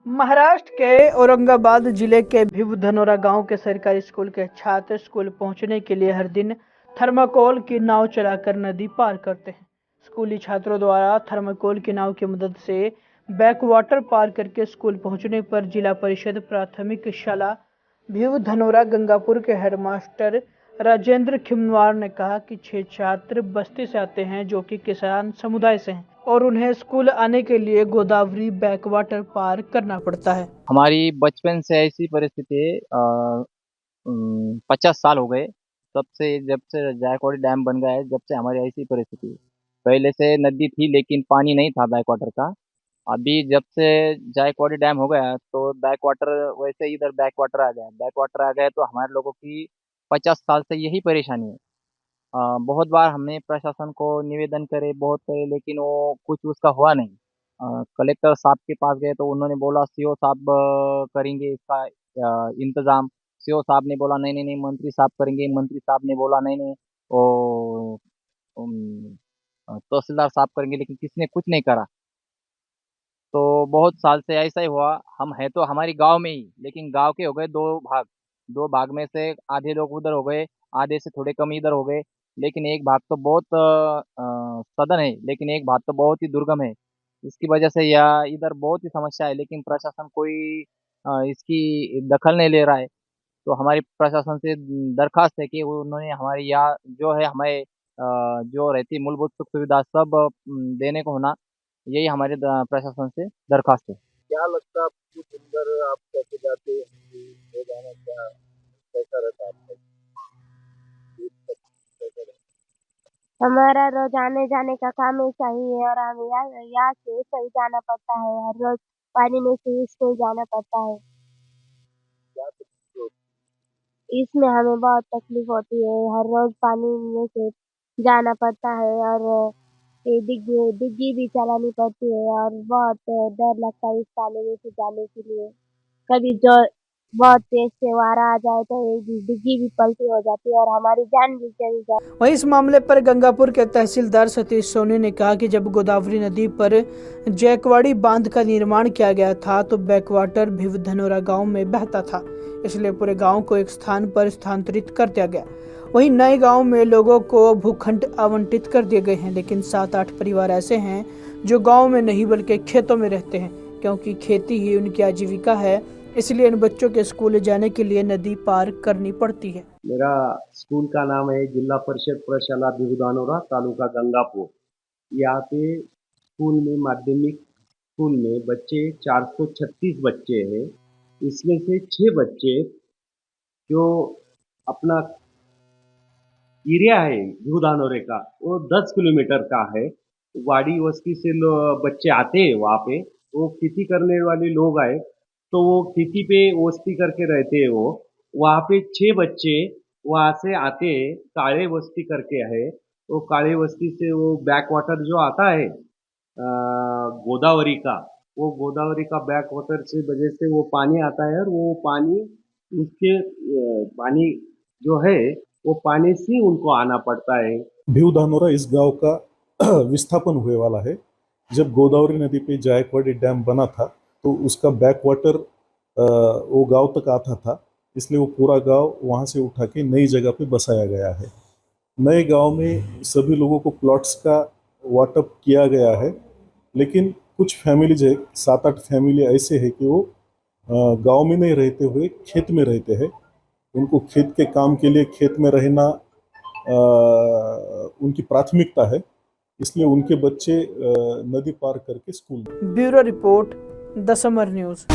महाराष्ट्र के औरंगाबाद जिले के भिवधनोरा गांव के सरकारी स्कूल के छात्र स्कूल पहुंचने के लिए हर दिन थर्माकोल की नाव चलाकर नदी पार करते हैं। स्कूली छात्रों द्वारा थर्माकोल की नाव की मदद से बैक वाटर पार करके स्कूल पहुंचने पर जिला परिषद प्राथमिक शाला भिवधनोरा गंगापुर के हेडमास्टर राजेंद्र खिमवार ने कहा कि 6 छात्र बस्ती से आते हैं जो कि किसान समुदाय से हैं और उन्हें स्कूल आने के लिए गोदावरी बैकवाटर पार करना पड़ता है। हमारी बचपन से ऐसी परिस्थिति है। 50 साल हो गए जब से जायकवाड़ी डैम बन गया है, जब से हमारी ऐसी परिस्थिति है। पहले से नदी थी लेकिन पानी नहीं था बैकवाटर का। अभी जब से जायकवाड़ी डैम हो गया तो बैकवाटर वैसे इधर बैकवाटर आ गया। बैकवाटर आ गया तो हमारे लोगों की 50 साल से यही परेशानी है। बहुत बार हमने प्रशासन को निवेदन करे, बहुत करे, लेकिन वो कुछ उसका हुआ नहीं। कलेक्टर साहब के पास गए तो उन्होंने बोला सीओ साहब करेंगे इसका इंतजाम। सीओ साहब ने बोला नहीं नहीं नहीं मंत्री साहब करेंगे। मंत्री साहब ने बोला नहीं नहीं वो तहसीलदार साहब करेंगे, लेकिन किसी ने कुछ नहीं करा। तो बहुत साल से ऐसा ही हुआ। हम है तो हमारी गांव में ही, लेकिन गांव के हो गए दो भाग में से आधे लोग उधर हो गए, आधे से थोड़े कम इधर हो गए। लेकिन एक भाग तो बहुत सदन है, लेकिन एक भाग तो बहुत ही दुर्गम है। इसकी वजह से यह इधर बहुत ही समस्या है, लेकिन प्रशासन कोई इसकी दखल नहीं ले रहा है। तो हमारी प्रशासन से दरखास्त है कि उन्होंने हमारी यहाँ जो है हमें जो रहती मूलभूत सुख सुविधा सब देने को होना, यही हमारे प्रशासन से दरखास्त है। क्या लगता है आपको अंदर आप कैसे जाते हैं रोजाना क्या कैसा रहता है आपका कैसा रहता हमारा रोज आने जाने का काम ऐसा ही है और हमें यहाँ से सही जाना पड़ता है। हर रोज पानी में से ही स्कूल जाना पड़ता है। क्या तकलीफ होती इसमें हमें बहुत तकलीफ होती है। हर रोज पानी में से जाना पड़ता है और ये डिग्गी डिग्गी भी चलानी पड़ती है और बहुत डर लगता है इस पानी में से जाने के लिए। कभी जो बहुत तेज से फुहारा आ जाए तो ये डिग्गी भी पलटी हो जाती है और हमारी जान भी चली जाती है। वहीं इस मामले पर गंगापुर के तहसीलदार सतीश सोनी ने कहा कि जब गोदावरी नदी पर जैकवाड़ी बांध का निर्माण किया गया था तो बैकवाटर भिवधनोरा गांव में बहता था, इसलिए पूरे गांव को एक स्थान पर स्थानांतरित कर दिया गया। वहीं नए गांव में लोगों को भूखंड आवंटित कर दिए गए हैं, लेकिन 7-8 परिवार ऐसे हैं जो गाँव में नहीं बल्कि खेतों में रहते हैं, क्योंकि खेती ही उनकी आजीविका है। इसलिए इन बच्चों के स्कूल जाने के लिए नदी पार करनी पड़ती है। मेरा स्कूल का नाम है जिला परिषद प्रशाला भिवधानोरा तालुका गंगापुर। यहाँ पे स्कूल में माध्यमिक स्कूल में बच्चे 436 बच्चे हैं। इसमें से 6 बच्चे जो अपना एरिया है भिवधानोरे का वो 10 किलोमीटर का है। वाड़ी वस्ती से बच्चे आते हैं वहाँ पे। वो खेती करने वाले लोग आए तो वो खेती पे वस्ती करके रहते हैं। वो वहाँ पे 6 बच्चे वहाँ से आते हैं, काले बस्ती करके है। वो काले बस्ती से वो बैक वाटर जो आता है गोदावरी का, वो गोदावरी का बैक वाटर से वजह से वो पानी आता है और वो पानी उसके पानी जो है वो पानी से उनको आना पड़ता है। भिवधानोरा इस गांव का विस्थापन हुए वाला है। जब गोदावरी नदी पे जायकवाड़ी डैम बना था तो उसका बैक वाटर वो गांव तक आता था, इसलिए वो पूरा गांव वहां से उठा के नई जगह पे बसाया गया है। नए गांव में सभी लोगों को प्लॉट्स का वाटअप किया गया है, लेकिन कुछ फैमिलीज है, 7-8 फैमिली ऐसे है कि वो गांव में नहीं रहते हुए खेत में रहते हैं। उनको खेत के काम के लिए खेत में रहना उनकी प्राथमिकता है, इसलिए उनके बच्चे नदी पार करके school. Bureau report, the summer news.